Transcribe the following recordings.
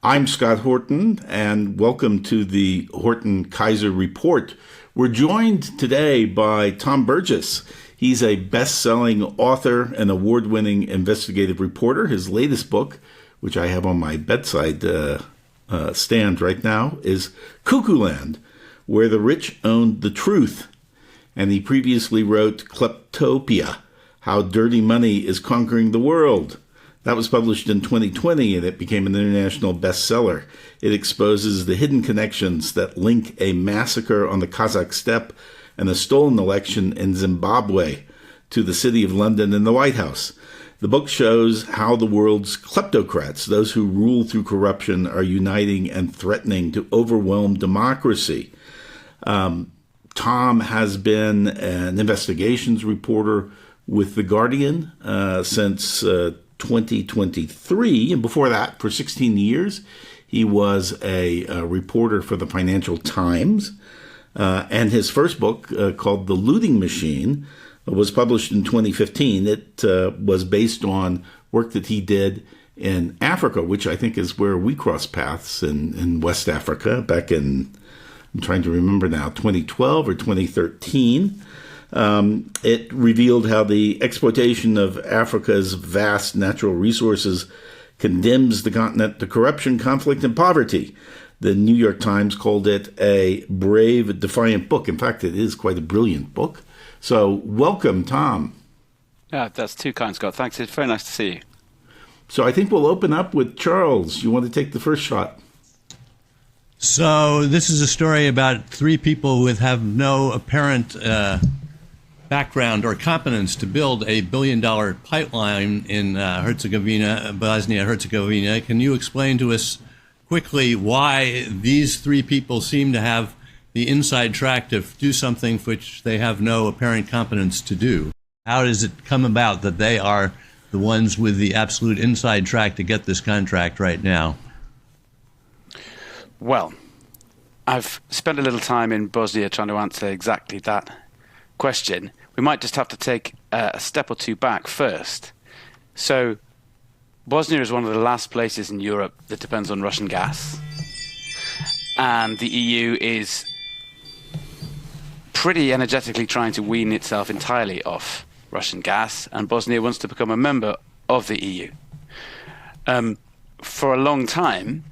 I'm Scott Horton, and welcome to the Horton-Kaiser Report. We're joined today by Tom Burgess. He's a best-selling author and award-winning investigative reporter. His latest book, which I have on my bedside stand right now, is Cuckoo Land, Where the Rich Owned the Truth. And he previously wrote Kleptopia, How Dirty Money is Conquering the World. That was published in 2020, and it became an international bestseller. It exposes the hidden connections that link a massacre on the Kazakh steppe and a stolen election in Zimbabwe to the City of London and the White House. The book shows how the world's kleptocrats, those who rule through corruption, are uniting and threatening to overwhelm democracy. Tom has been an investigations reporter with The Guardian since 2023, and before that, for 16 years, he was a reporter for the Financial Times. And his first book, called The Looting Machine, was published in 2015. It was based on work that he did in Africa, which I think is where we crossed paths in West Africa back in, I'm trying to remember now, 2012 or 2013. It revealed how the exploitation of Africa's vast natural resources condemns the continent to corruption, conflict, and poverty. The New York Times called it a brave, defiant book. In fact, it is quite a brilliant book. So welcome, Tom. Yeah, that's too kind, Scott. Thanks. It's very nice to see you. So I think we'll open up with Charles. You want to take the first shot? So this is a story about three people who have no apparent background or competence to build a billion-dollar pipeline in Bosnia-Herzegovina. Can you explain to us quickly why these three people seem to have the inside track to do something which they have no apparent competence to do? How does it come about that they are the ones with the absolute inside track to get this contract right now? Well, I've spent a little time in Bosnia trying to answer exactly that question. We might just have to take a step or two back first. So Bosnia is one of the last places in Europe that depends on Russian gas. And the EU is pretty energetically trying to wean itself entirely off Russian gas, and Bosnia wants to become a member of the EU. For a long time,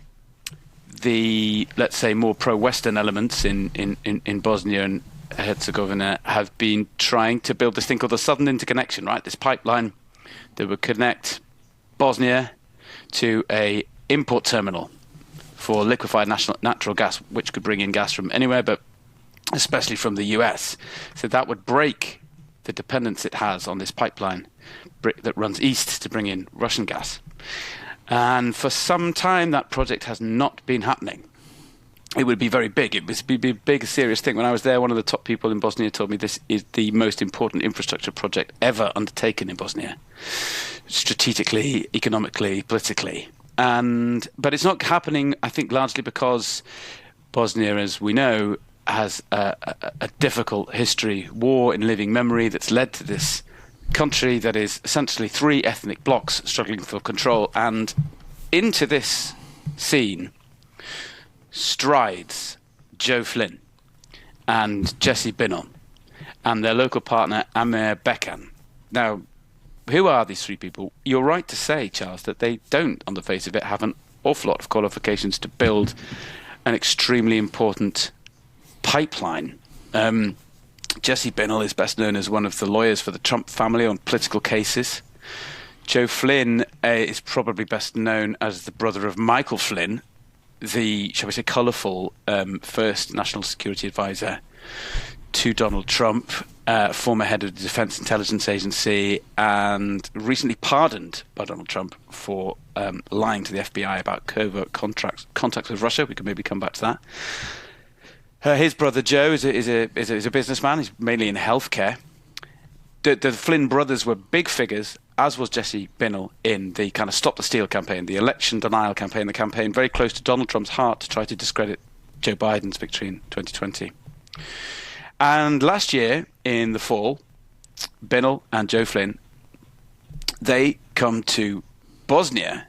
the, let's say, more pro-Western elements in Bosnia and Herzegovina have been trying to build this thing called the Southern Interconnection, right? This pipeline that would connect Bosnia to a import terminal for liquefied natural gas, which could bring in gas from anywhere, but especially from the US. So that would break the dependence it has on this pipeline that runs east to bring in Russian gas. And for some time, that project has not been happening. It would be very big. It would be a big, serious thing. When I was there, one of the top people in Bosnia told me this is the most important infrastructure project ever undertaken in Bosnia, strategically, economically, politically. But it's not happening, I think, largely because Bosnia, as we know, has a difficult history, war in living memory that's led to this country that is essentially three ethnic blocs struggling for control. And into this scene strides Joe Flynn and Jesse Binnall and their local partner Amir Bekan. Now, who are these three people? You're right to say, Charles, that they don't, on the face of it, have an awful lot of qualifications to build an extremely important pipeline. Jesse Binnall is best known as one of the lawyers for the Trump family on political cases. Joe Flynn is probably best known as the brother of Michael Flynn, the, shall we say, colourful first national security advisor to Donald Trump, former head of the Defense Intelligence Agency, and recently pardoned by Donald Trump for lying to the FBI about covert contacts with Russia. We could maybe come back to that. His brother Joe is a businessman. He's mainly in healthcare. The Flynn brothers were big figures, as was Jesse Binnall, in the kind of Stop the Steal campaign, the election denial campaign, the campaign very close to Donald Trump's heart to try to discredit Joe Biden's victory in 2020. And last year, in the fall, Binnall and Joe Flynn, they come to Bosnia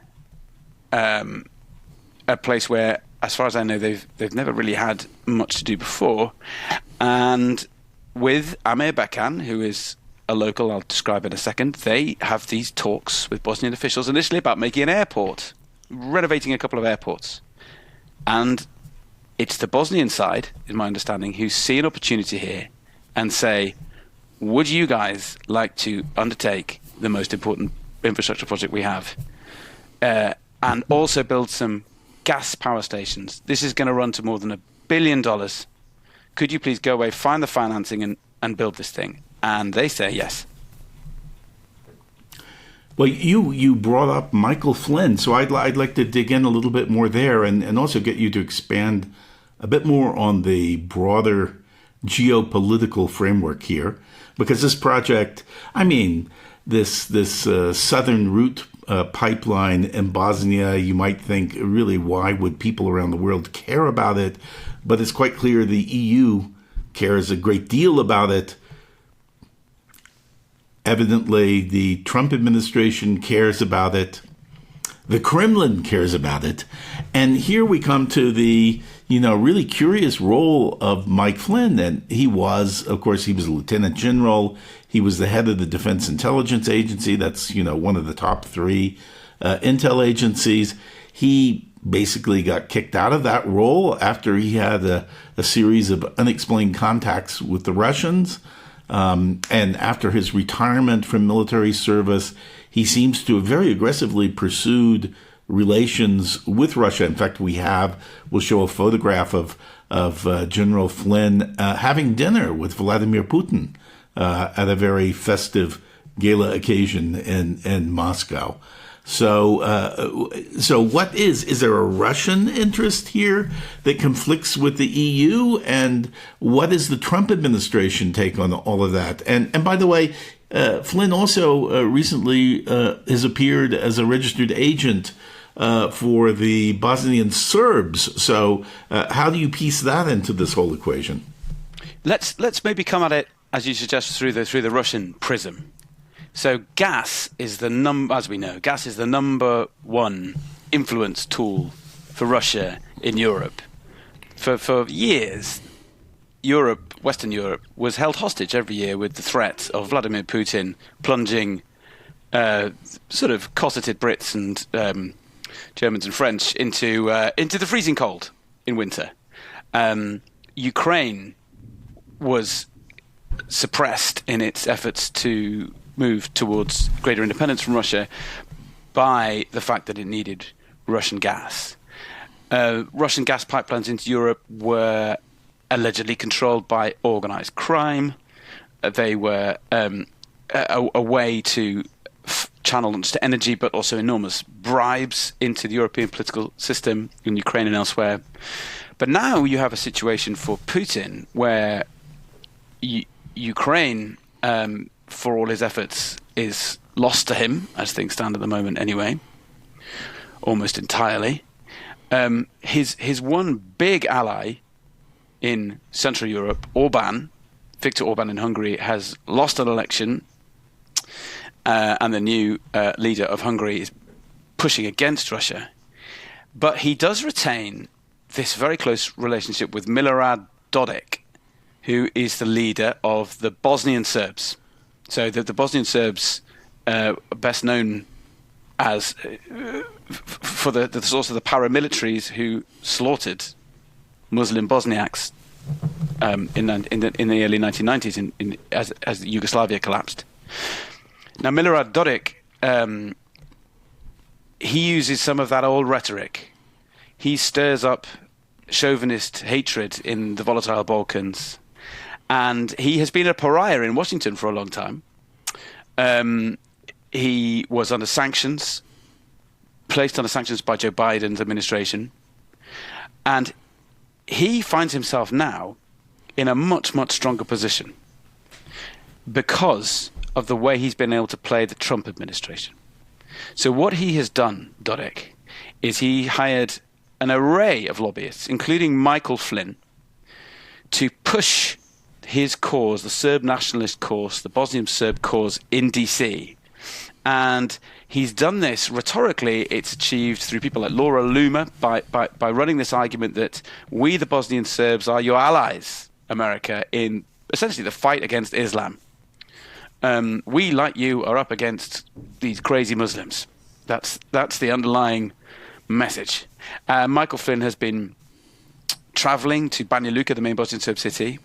a place where, as far as I know, they've never really had much to do before. And with Amir Bekan, who is a local, I'll describe in a second, they have these talks with Bosnian officials initially about making an airport, renovating a couple of airports. And it's the Bosnian side, in my understanding, who see an opportunity here and say, would you guys like to undertake the most important infrastructure project we have, and also build some gas power stations? This is going to run to more than $1 billion. Could you please go away, find the financing, and build this thing? And they say yes. Well, you brought up Michael Flynn, so I'd like to dig in a little bit more there, and also get you to expand a bit more on the broader geopolitical framework here, because this project, I mean, this southern route pipeline in Bosnia, you might think, really, why would people around the world care about it? But it's quite clear the EU cares a great deal about it. Evidently, the Trump administration cares about it. The Kremlin cares about it. And here we come to the, really curious role of Mike Flynn. And he was, of course, he was a lieutenant general. He was the head of the Defense Intelligence Agency. That's, one of the top 3 intel agencies. He basically got kicked out of that role after he had a series of unexplained contacts with the Russians. And after his retirement from military service, he seems to have very aggressively pursued relations with Russia. In fact, we'll show a photograph of General Flynn having dinner with Vladimir Putin at a very festive gala occasion in Moscow. So what is there a Russian interest here that conflicts with the EU? And what is the Trump administration take on all of that? And by the way, Flynn also recently has appeared as a registered agent for the Bosnian Serbs. So how do you piece that into this whole equation? Let's maybe come at it, as you suggest, through the Russian prism. So gas is as we know, gas is the number one influence tool for Russia in Europe. For years, Western Europe, was held hostage every year with the threat of Vladimir Putin plunging sort of cosseted Brits and Germans and French into the freezing cold in winter. Ukraine was suppressed in its efforts to move towards greater independence from Russia by the fact that it needed Russian gas. Russian gas pipelines into Europe were allegedly controlled by organized crime. They were a way to channel not just energy, but also enormous bribes into the European political system in Ukraine and elsewhere. But now you have a situation for Putin where Ukraine, for all his efforts, is lost to him, as things stand at the moment anyway, almost entirely. His one big ally in Central Europe, Viktor Orban in Hungary, has lost an election, and the new leader of Hungary is pushing against Russia. But he does retain this very close relationship with Milorad Dodik, who is the leader of the Bosnian Serbs. So the Bosnian Serbs, best known as for the source of the paramilitaries who slaughtered Muslim Bosniaks in the early 1990s as Yugoslavia collapsed. Now Milorad Dodik, he uses some of that old rhetoric. He stirs up chauvinist hatred in the volatile Balkans. And he has been a pariah in Washington for a long time. He was under sanctions, placed under sanctions by Joe Biden's administration. And he finds himself now in a much, much stronger position because of the way he's been able to play the Trump administration. So what he has done, Dodek, is he hired an array of lobbyists, including Michael Flynn, to push his cause, the Serb nationalist cause, the Bosnian Serb cause in DC. And he's done this rhetorically. It's achieved through people like Laura Loomer by running this argument that we, the Bosnian Serbs, are your allies, America, in essentially the fight against Islam. We, like you, are up against these crazy Muslims. That's the underlying message. Michael Flynn has been traveling to Banja Luka, the main Bosnian Serb city,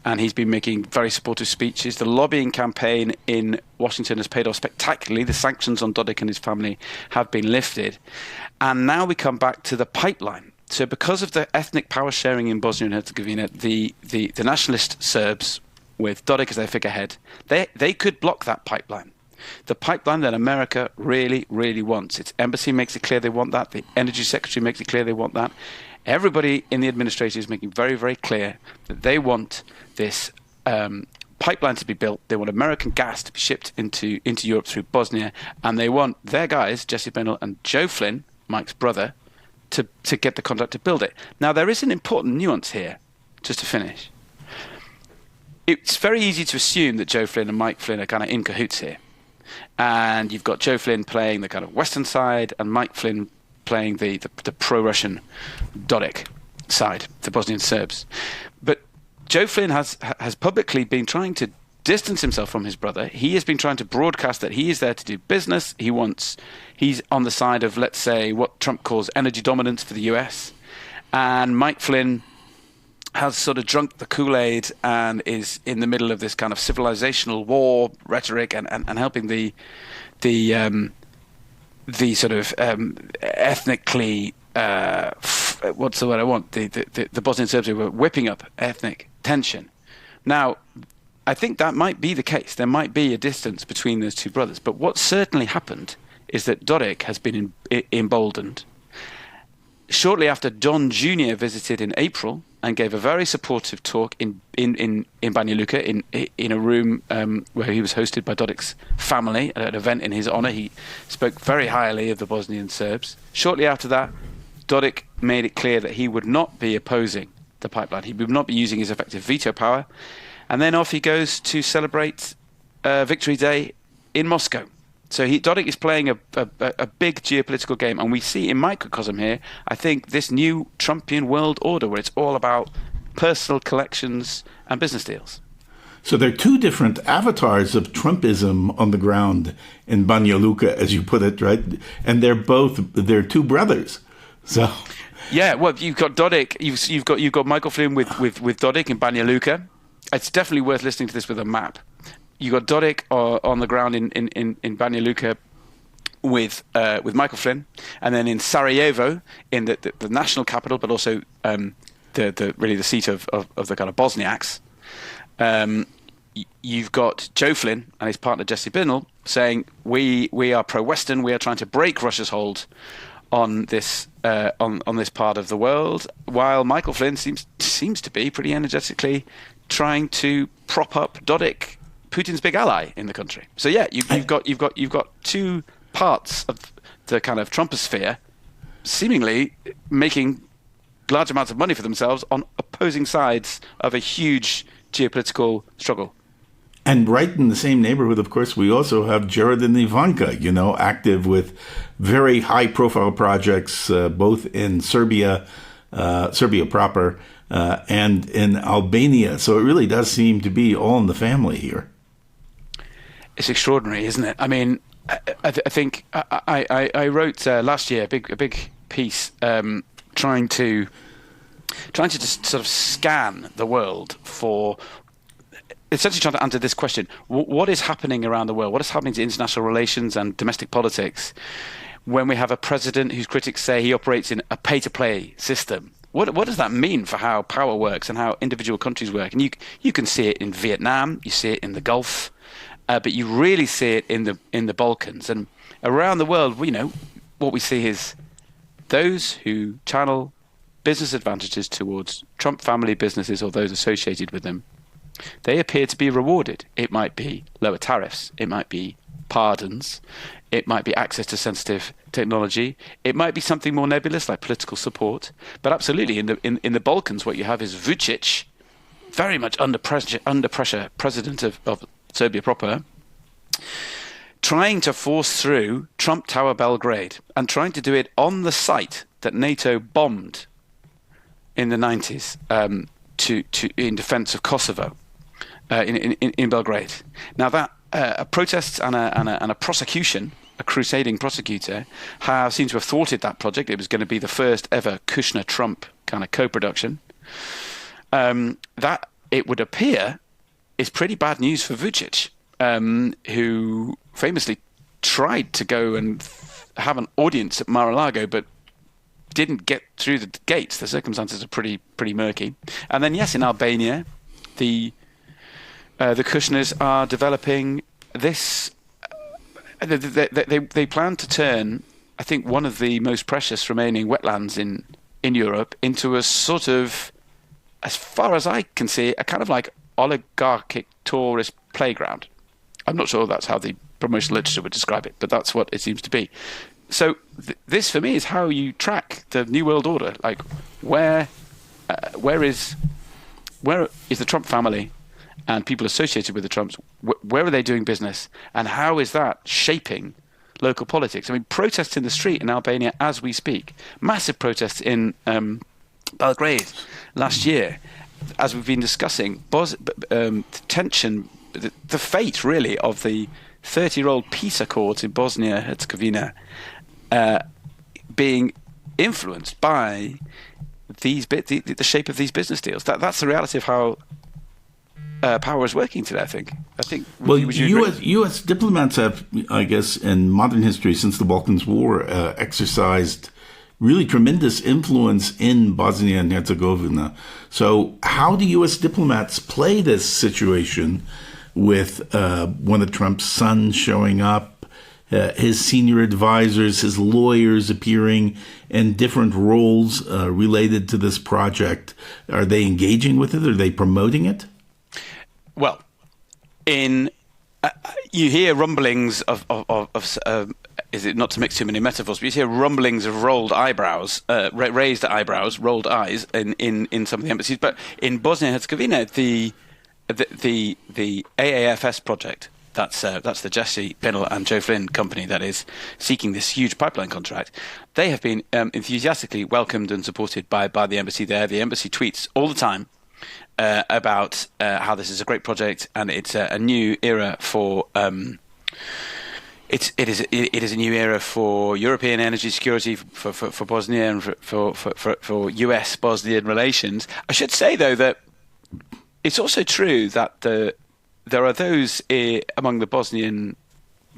and he's been making very supportive speeches. The lobbying campaign in Washington has paid off spectacularly. The sanctions on Dodik and his family have been lifted. And now we come back to the pipeline. So because of the ethnic power sharing in Bosnia and Herzegovina, the nationalist Serbs, with Dodik as their figurehead, they could block that pipeline. The pipeline that America really, really wants. Its embassy makes it clear they want that. The energy secretary makes it clear they want that. Everybody in the administration is making very, very clear that they want this pipeline to be built. They want American gas to be shipped into Europe through Bosnia. And they want their guys, Jesse Binnall and Joe Flynn, Mike's brother, to get the contract to build it. Now, there is an important nuance here, just to finish. It's very easy to assume that Joe Flynn and Mike Flynn are kind of in cahoots here. And you've got Joe Flynn playing the kind of Western side and Mike Flynn playing the pro-Russian Dodik side, the Bosnian Serbs. But Joe Flynn has publicly been trying to distance himself from his brother. He has been trying to broadcast that he is there to do business. He's on the side of, let's say, what Trump calls energy dominance for the US. And Mike Flynn has sort of drunk the Kool-Aid and is in the middle of this kind of civilizational war rhetoric and helping the sort of ethnically what's the word I want, the Bosnian Serbs who were whipping up ethnic tension. Now, I think that might be the case. There might be a distance between those two brothers. But what certainly happened is that Dodik has been emboldened. Shortly after, Don Jr. visited in April and gave a very supportive talk in Banja Luka in a room where he was hosted by Dodik's family at an event in his honor. He spoke very highly of the Bosnian Serbs. Shortly after that, Dodik made it clear that he would not be opposing the pipeline. He would not be using his effective veto power. And then off he goes to celebrate Victory Day in Moscow. So Dodik is playing a big geopolitical game, and we see in microcosm here, I think, this new Trumpian world order where it's all about personal collections and business deals. So there are two different avatars of Trumpism on the ground in Banja Luka, as you put it, right? And they're two brothers. So yeah, well, you've got Dodik, you've got Michael Flynn with Dodik in Banja Luka. It's definitely worth listening to this with a map. You got Dodik on the ground in Banja Luka with Michael Flynn, and then in Sarajevo, in the national capital, but also the seat of the kind of Bosniaks. You've got Joe Flynn and his partner Jesse Binnall saying we are pro-Western. We are trying to break Russia's hold on this on this part of the world, while Michael Flynn seems to be pretty energetically trying to prop up Dodik, Putin's big ally in the country. So yeah, you've got two parts of the kind of Trumposphere seemingly making large amounts of money for themselves on opposing sides of a huge geopolitical struggle. And right in the same neighborhood, of course, we also have Jared and Ivanka, active with very high-profile projects, both in Serbia proper, and in Albania. So it really does seem to be all in the family here. It's extraordinary, isn't it? I mean, I think I wrote last year a big piece trying to just sort of scan the world for essentially trying to answer this question: what is happening around the world? What is happening to international relations and domestic politics when we have a president whose critics say he operates in a pay-to-play system? What does that mean for how power works and how individual countries work? And you can see it in Vietnam, you see it in the Gulf. But you really see it in the Balkans and around the world. What we see is those who channel business advantages towards Trump family businesses or those associated with them. They appear to be rewarded. It might be lower tariffs. It might be pardons. It might be access to sensitive technology. It might be something more nebulous like political support. But absolutely, in the Balkans, what you have is Vučić, very much under pressure, president of Serbia proper, trying to force through Trump Tower Belgrade and trying to do it on the site that NATO bombed in the 90s in defense of Kosovo in Belgrade. Now that protests and a prosecution, a crusading prosecutor, seem to have thwarted that project. It was going to be the first ever Kushner-Trump kind of co-production. That, it would appear, is pretty bad news for Vučić, who famously tried to go and have an audience at Mar-a-Lago, but didn't get through the gates. The circumstances are pretty murky. And then, yes, in Albania, the Kushners are developing this. They plan to turn, I think, one of the most precious remaining wetlands in Europe into a sort of, as far as I can see, a kind of like oligarchic tourist playground. I'm not sure that's how the promotional literature would describe it, but that's what it seems to be. So this, for me, is how you track the New World Order. Like, where is the Trump family and people associated with the Trumps? Where are they doing business, and how is that shaping local politics? I mean, protests in the street in Albania as we speak. Massive protests in Belgrade last year, as we've been discussing. Tension, the fate really of the 30-year-old peace accords in Bosnia-Herzegovina being influenced by the shape of these business deals. That's the reality of how power is working today, I think. Well, U.S. diplomats have, I guess, in modern history, since the Balkans War, exercised really tremendous influence in Bosnia and Herzegovina. So how do U.S. diplomats play this situation with one of Trump's sons showing up, his senior advisors, his lawyers appearing in different roles related to this project? Are they engaging with it? Are they promoting it? Well, you hear rumblings of is it not to mix too many metaphors, but you hear rumblings of rolled eyebrows, raised eyebrows, rolled eyes in some of the embassies. But in Bosnia and Herzegovina, the AAFS project, that's the Jesse Pinnell and Joe Flynn company that is seeking this huge pipeline contract. They have been enthusiastically welcomed and supported by the embassy there. The embassy tweets all the time about how this is a great project, and it's a new era for it is a new era for European energy security, for Bosnia, and for US Bosnian relations. I should say, though, that it's also true that there are those among the Bosnian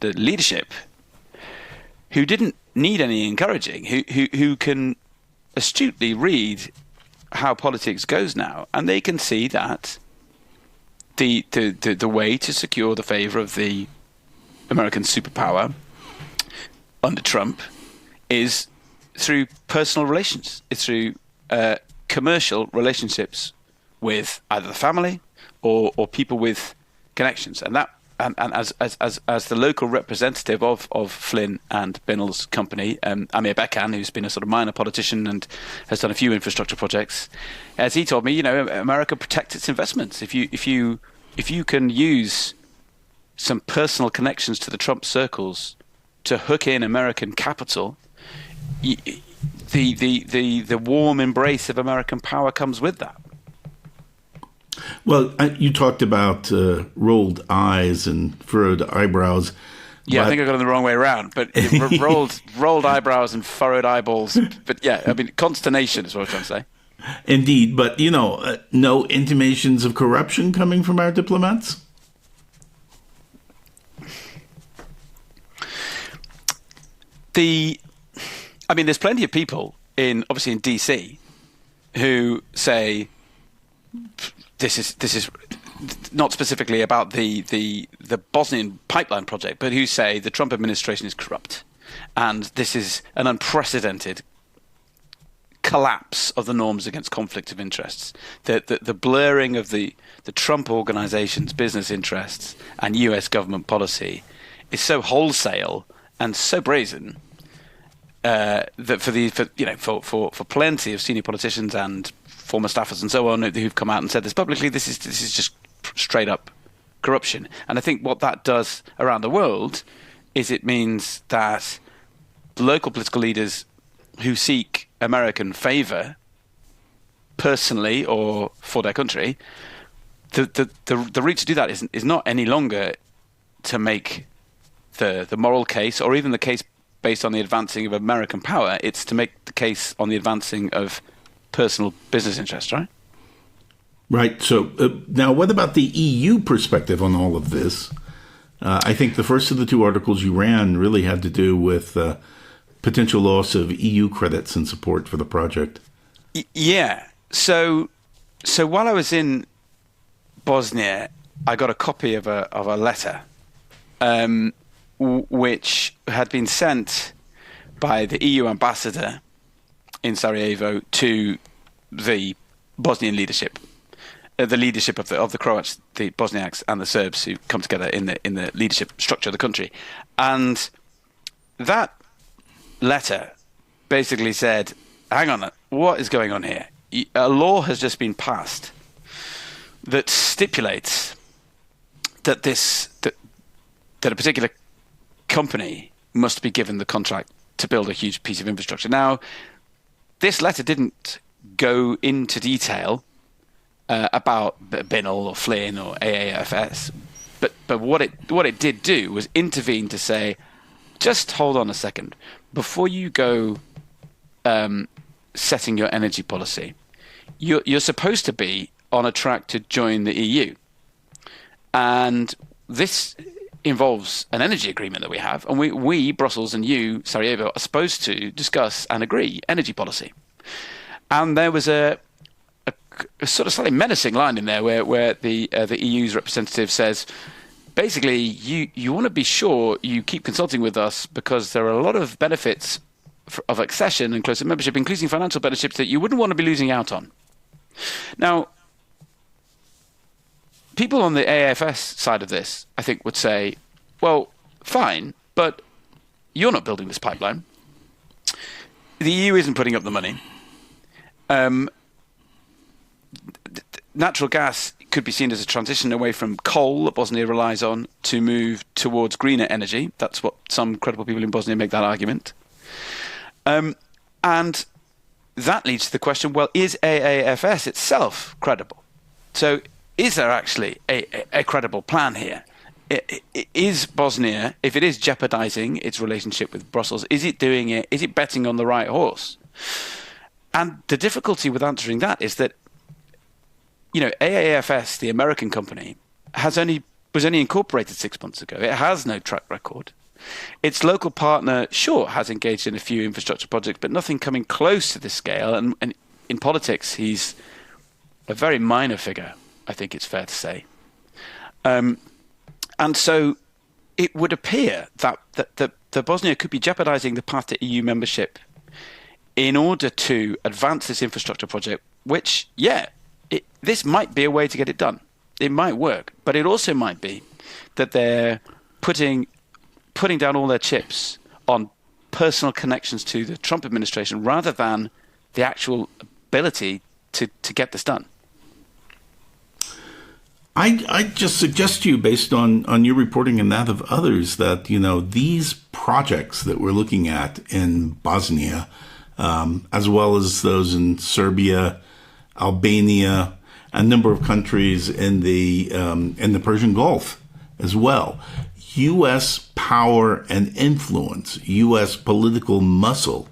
leadership who didn't need any encouraging, who can astutely read how politics goes now, and they can see that the way to secure the favor of the American superpower under Trump is through personal relations. It's through commercial relationships with either the family or people with connections, and as the local representative of Flynn and Pinnell's company, Amir Bekan, who's been a sort of minor politician and has done a few infrastructure projects, as he told me, America protects its investments. If you can use some personal connections to the Trump circles to hook in American capital, the warm embrace of American power comes with that. Well, you talked about rolled eyes and furrowed eyebrows. Yeah, I think I got it the wrong way around. But rolled eyebrows and furrowed eyeballs. But yeah, I mean, consternation is what I'm trying to say. Indeed, but no intimations of corruption coming from our diplomats? There's plenty of people obviously in DC who say this is not specifically about the Bosnian pipeline project, but who say the Trump administration is corrupt, and this is an unprecedented collapse of the norms against conflict of interests. The blurring of the Trump organization's business interests and U.S. government policy is so wholesale and so brazen that for plenty of senior politicians and former staffers and so on who've come out and said this publicly, this is just straight up corruption. And I think what that does around the world is it means that local political leaders who seek American favor personally or for their country, the route to do that is not any longer to make the moral case or even the case based on the advancing of American power. It's to make the case on the advancing of personal business interests, right? Right. So now what about the EU perspective on all of this? I think the first of the two articles you ran really had to do with potential loss of EU credits and support for the project. Yeah. So while I was in Bosnia, I got a copy of a letter which had been sent by the EU ambassador in Sarajevo to the Bosnian leadership, the leadership of the Croats, the Bosniaks, and the Serbs who come together in the leadership structure of the country. And that letter basically said, hang on, what is going on here? A law has just been passed that stipulates that that a particular company must be given the contract to build a huge piece of infrastructure. Now, this letter didn't go into detail about Binnall or Flynn or AAFS, but what it did do was intervene to say, just hold on a second, before you go setting your energy policy, you're supposed to be on a track to join the EU, and this involves an energy agreement that we have, and we Brussels and you, Sarajevo, are supposed to discuss and agree energy policy. And there was a sort of slightly menacing line in there where the EU's representative says, basically, you want to be sure you keep consulting with us because there are a lot of benefits of accession and closer membership, including financial benefits that you wouldn't want to be losing out on. Now, people on the AFS side of this, I think, would say, well, fine, but you're not building this pipeline. The EU isn't putting up the money. Natural gas could be seen as a transition away from coal that Bosnia relies on to move towards greener energy. That's what some credible people in Bosnia make that argument. And that leads to the question, well, is AAFS itself credible? So is there actually a credible plan here? Is Bosnia, if it is jeopardizing its relationship with Brussels, is it doing it? Is it betting on the right horse? And the difficulty with answering that is that, AAFS, the American company, was only incorporated 6 months ago. It has no track record. Its local partner, sure, has engaged in a few infrastructure projects, but nothing coming close to this scale. And in politics, he's a very minor figure, I think it's fair to say. And so it would appear that Bosnia could be jeopardizing the path to EU membership in order to advance this infrastructure project, which, this might be a way to get it done. It might work, but it also might be that they're putting down all their chips on personal connections to the Trump administration rather than the actual ability to get this done. I just suggest to you, based on your reporting and that of others, that, these projects that we're looking at in Bosnia, as well as those in Serbia, Albania, a number of countries in the Persian Gulf as well, U.S. power and influence, U.S. political muscle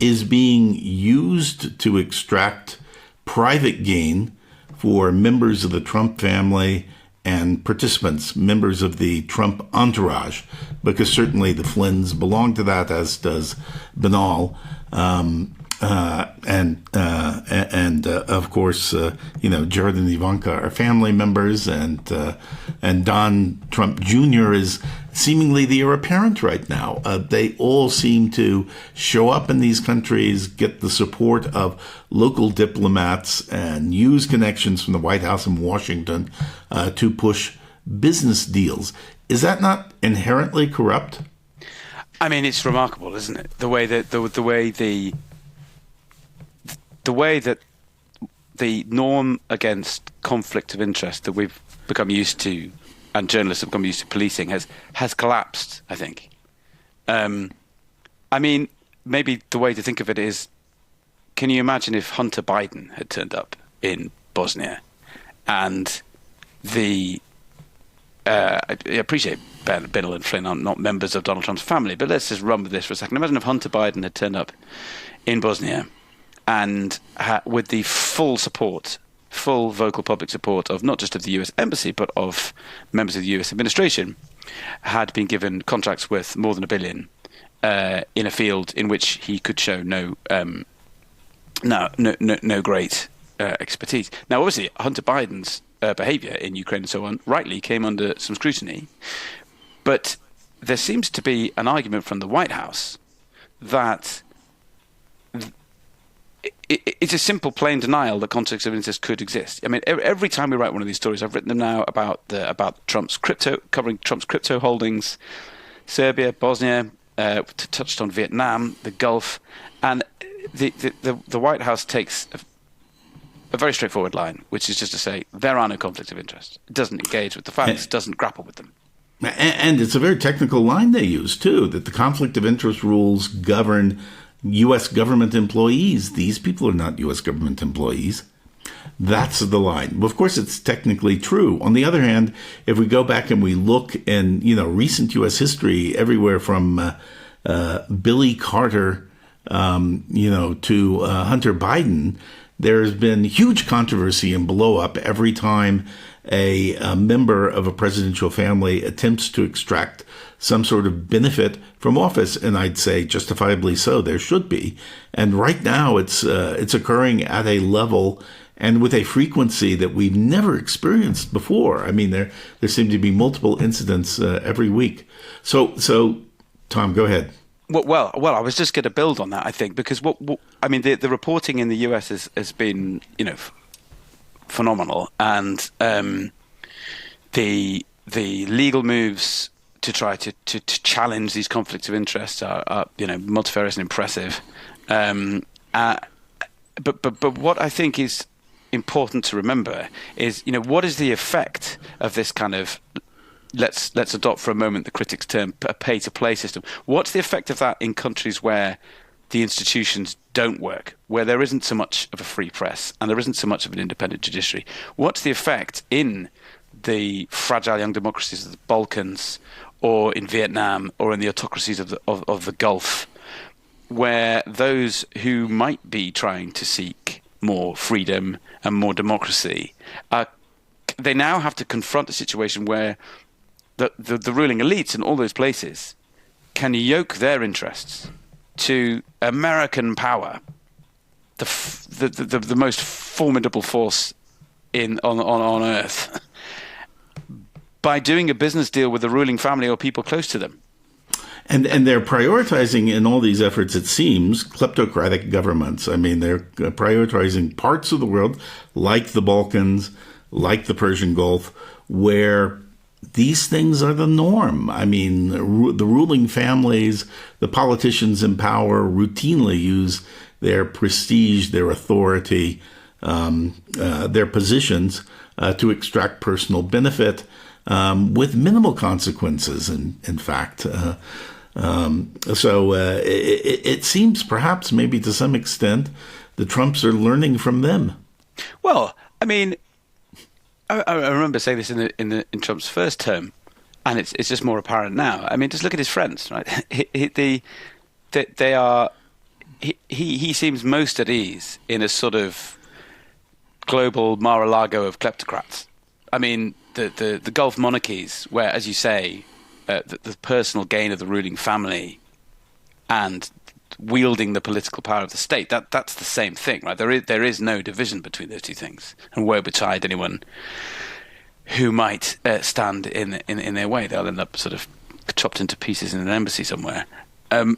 is being used to extract private gain for members of the Trump family and participants, members of the Trump entourage, because certainly the Flynns belong to that, as does Binnall, and of course, Jared and Ivanka are family members, and Don Trump Jr. is seemingly the heir apparent right now. They all seem to show up in these countries, get the support of local diplomats, and use connections from the White House in Washington to push business deals. Is that not inherently corrupt? I mean, it's remarkable, isn't it? The way that the norm against conflict of interest that we've become used to and journalists have become used to policing has collapsed, I think. I mean, maybe the way to think of it is, can you imagine if Hunter Biden had turned up in Bosnia and I appreciate Binnell and Flynn are not members of Donald Trump's family, but let's just run with this for a second. Imagine if Hunter Biden had turned up in Bosnia and with the full vocal public support of not just of the US Embassy, but of members of the US administration, had been given contracts worth more than $1 billion in a field in which he could show no great expertise. Now, obviously, Hunter Biden's behaviour in Ukraine and so on rightly came under some scrutiny, but there seems to be an argument from the White House that it's a simple, plain denial that conflicts of interest could exist. I mean, every time we write one of these stories, I've written them now about Trump's crypto, covering Trump's crypto holdings, Serbia, Bosnia, touched on Vietnam, the Gulf, and the White House takes a very straightforward line, which is just to say there are no conflicts of interest. It doesn't engage with the facts, doesn't grapple with them. And it's a very technical line they use, too, that the conflict of interest rules govern U.S. government employees. These people are not U.S. government employees. That's the line. Well, of course, it's technically true. On the other hand, if we go back and we look in, recent U.S. history, everywhere from Billy Carter, to Hunter Biden, there's been huge controversy and blow up every time a member of a presidential family attempts to extract some sort of benefit from office, and I'd say justifiably so. There should be, and right now it's occurring at a level and with a frequency that we've never experienced before. I mean, there seem to be multiple incidents every week. So, Tom, go ahead. Well, I was just going to build on that, I think, because the reporting in the US has been, phenomenal, and the legal moves to try to challenge these conflicts of interest are multifarious and impressive. But what I think is important to remember is, what is the effect of this kind of let's adopt for a moment the critics' term, a pay-to-play system. What's the effect of that in countries where the institutions don't work, where there isn't so much of a free press and there isn't so much of an independent judiciary? What's the effect in the fragile young democracies of the Balkans, or in Vietnam, or in the autocracies of the Gulf, where those who might be trying to seek more freedom and more democracy, they now have to confront a situation where the ruling elites in all those places can yoke their interests to American power, the most formidable force on Earth, by doing a business deal with the ruling family or people close to them. And they're prioritizing in all these efforts, it seems, kleptocratic governments. I mean, they're prioritizing parts of the world like the Balkans, like the Persian Gulf, where these things are the norm. I mean, the ruling families, the politicians in power routinely use their prestige, their authority, their positions to extract personal benefit with minimal consequences, in fact. So it seems perhaps maybe to some extent the Trumps are learning from them. Well, I mean, I remember saying this in Trump's first term, and it's just more apparent now. I mean, just look at his friends, right? He seems most at ease in a sort of global Mar-a-Lago of kleptocrats. I mean, the Gulf monarchies, where, as you say, the personal gain of the ruling family and wielding the political power of the state, that's the same thing, right? There is no division between those two things, and woe betide anyone who might stand in their way. They'll end up sort of chopped into pieces in an embassy somewhere. The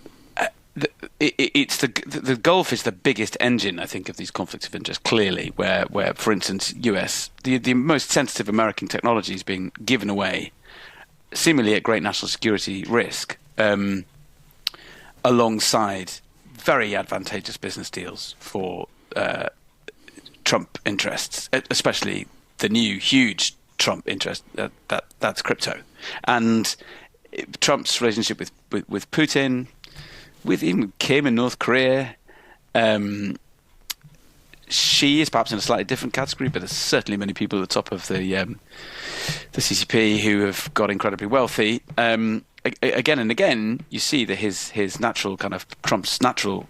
Gulf is the biggest engine, I think, of these conflicts of interest, clearly, where for instance, the most sensitive American technology is being given away, seemingly at great national security risk, alongside very advantageous business deals for Trump interests, especially the new huge Trump interest. That's crypto, and Trump's relationship with Putin, with even Kim in North Korea. She is perhaps in a slightly different category, but there's certainly many people at the top of the CCP who have got incredibly wealthy. Again and again, you see that his natural kind of Trump's natural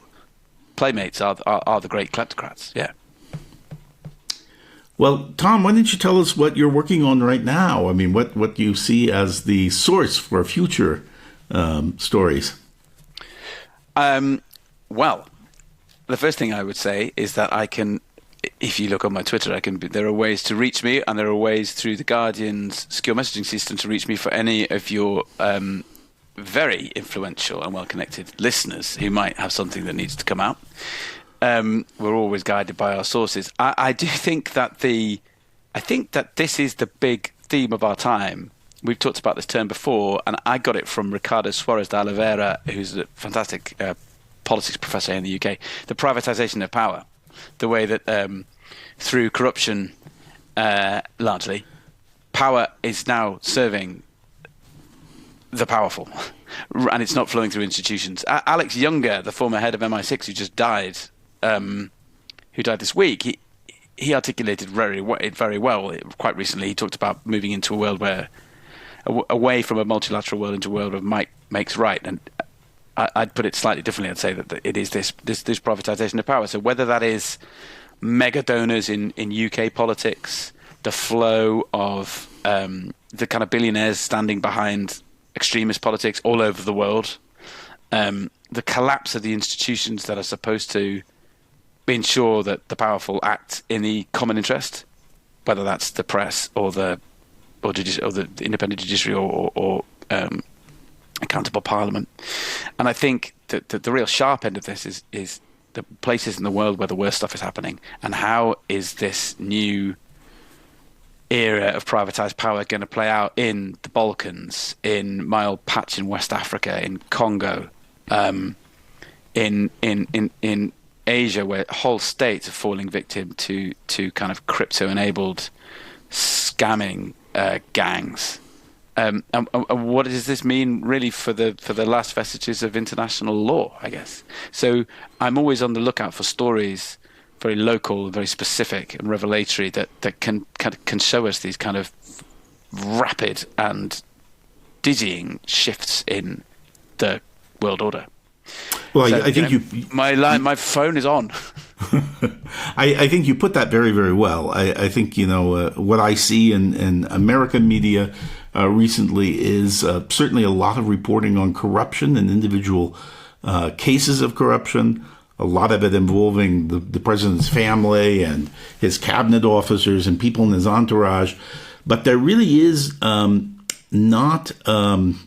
playmates are the great kleptocrats. Yeah. Well, Tom, why don't you tell us what you're working on right now? I mean, what you see as the source for future stories? Well, the first thing I would say is that I can, if you look on my Twitter, there are ways to reach me, and there are ways through the Guardian's secure messaging system to reach me for any of your very influential and well-connected listeners who might have something that needs to come out. We're always guided by our sources. I do think that this is the big theme of our time. We've talked about this term before, and I got it from Ricardo Suarez de Oliveira, who's a fantastic politics professor in the UK. The privatization of power, the way that through corruption, largely, power is now serving the powerful, and it's not flowing through institutions. Alex Younger, the former head of MI6, who just died, who died this week, he articulated very well quite recently. He talked about moving into a world where, away from a multilateral world into a world of might makes right. And I'd put it slightly differently. I'd say that it is this privatization of power. So whether that is mega donors in UK politics, the flow of the kind of billionaires standing behind extremist politics all over the world, the collapse of the institutions that are supposed to ensure that the powerful act in the common interest, whether that's the press or the independent judiciary or accountable parliament. And I think that the real sharp end of this is the places in the world where the worst stuff is happening, and how is this new era of privatized power going to play out in the Balkans, in my old patch in West Africa, in Congo, in Asia, where whole states are falling victim to kind of crypto-enabled scamming gangs. And what does this mean really for the last vestiges of international law, I guess? So I'm always on the lookout for stories, very local, very specific and revelatory, that can show us these kind of rapid and dizzying shifts in the world order. Well, So, I think my phone is on. I think you put that very, very well. I think, what I see in American media recently is certainly a lot of reporting on corruption and individual cases of corruption, a lot of it involving the president's family and his cabinet officers and people in his entourage. But there really is not an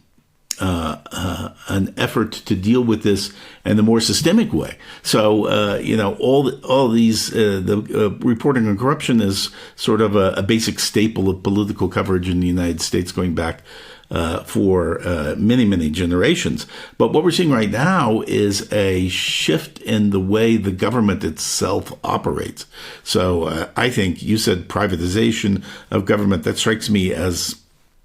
effort to deal with this in a more systemic way. So, all these, the reporting on corruption is sort of a basic staple of political coverage in the United States going back for many, many generations. But what we're seeing right now is a shift in the way the government itself operates. So I think you said privatization of government. That strikes me as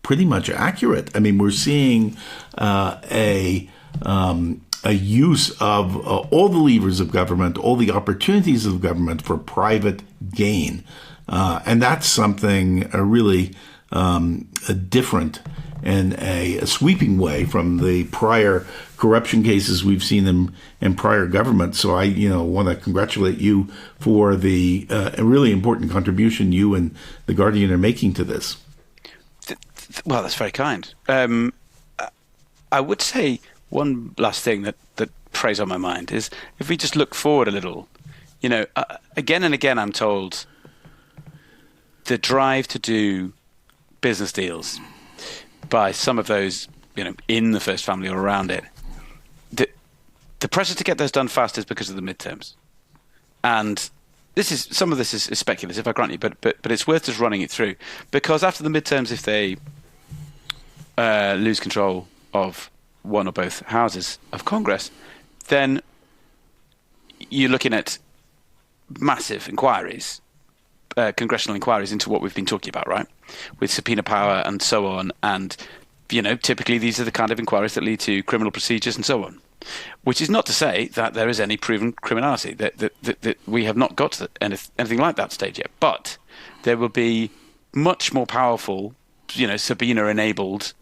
pretty much accurate. I mean, we're seeing a use of all the levers of government, all the opportunities of government for private gain. And that's something really different in a sweeping way from the prior corruption cases we've seen in prior governments. So I, want to congratulate you for the really important contribution you and the Guardian are making to this. Well, that's very kind. I would say one last thing that preys on my mind is if we just look forward a little, again and again I'm told the drive to do business deals by some of those, in the first family or around it, the pressure to get those done fast is because of the midterms. And some of this is speculative, I grant you, but it's worth just running it through, because after the midterms, if they lose control of one or both houses of Congress, then you're looking at massive inquiries, congressional inquiries into what we've been talking about, right? with subpoena power and so on. And, typically these are the kind of inquiries that lead to criminal procedures and so on. Which is not to say that there is any proven criminality, that we have not got to anything like that stage yet. But there will be much more powerful, subpoena-enabled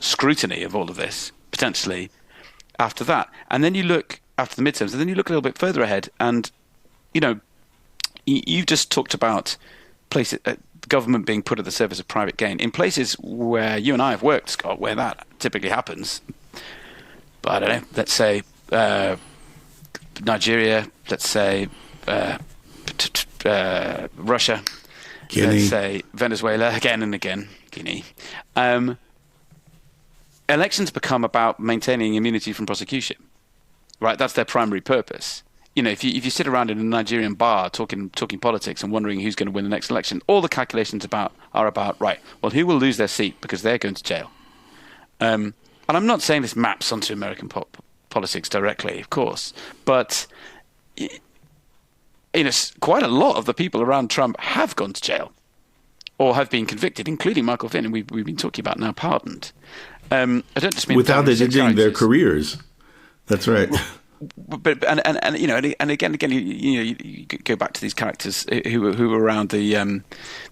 scrutiny of all of this, potentially, after that. And then you look after the midterms, and then you look a little bit further ahead, and, you've just talked about places, government being put at the service of private gain. In places where you and I have worked, Scott, where that typically happens, but I don't know, let's say Nigeria, let's say Russia, Guinea. Let's say Venezuela, again and again, Guinea. Elections become about maintaining immunity from prosecution, right? That's their primary purpose. If you sit around in a Nigerian bar talking politics and wondering who's going to win the next election, all the calculations are about, right, well, who will lose their seat because they're going to jail. And I'm not saying this maps onto American politics directly, of course, but quite a lot of the people around Trump have gone to jail or have been convicted, including Michael Flynn, and we've been talking about now pardoned. I don't just mean without ending their careers. That's right. But again, you go back to these characters who were around the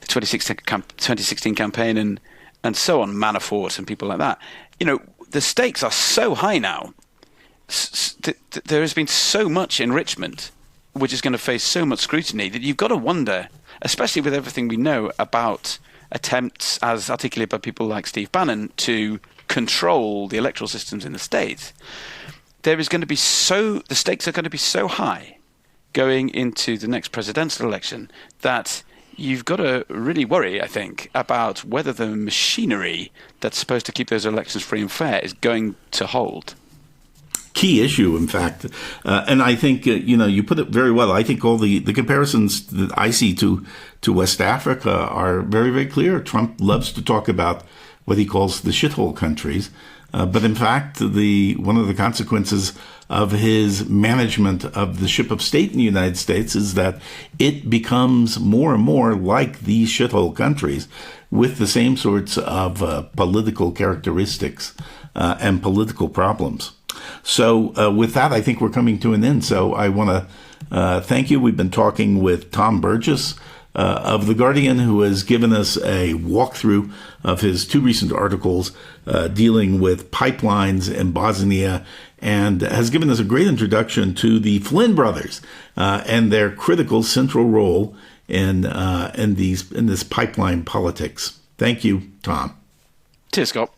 2016 campaign and so on, Manafort and people like that. The stakes are so high now. There has been so much enrichment, which is going to face so much scrutiny, that you've got to wonder, especially with everything we know about attempts, as articulated by people like Steve Bannon, to control the electoral systems in the states. The stakes are going to be so high going into the next presidential election that you've got to really worry, I think, about whether the machinery that's supposed to keep those elections free and fair is going to hold. Key issue, in fact. And I think, you put it very well. I think all the comparisons that I see to West Africa are very, very clear. Trump loves to talk about what he calls the shithole countries. But in fact, one of the consequences of his management of the ship of state in the United States is that it becomes more and more like these shithole countries with the same sorts of political characteristics and political problems. So with that, I think we're coming to an end. So I want to thank you. We've been talking with Tom Burgess of The Guardian, who has given us a walkthrough of his two recent articles dealing with pipelines in Bosnia, and has given us a great introduction to the Flynn brothers and their critical central role in this pipeline politics. Thank you, Tom. Cheers, Scott.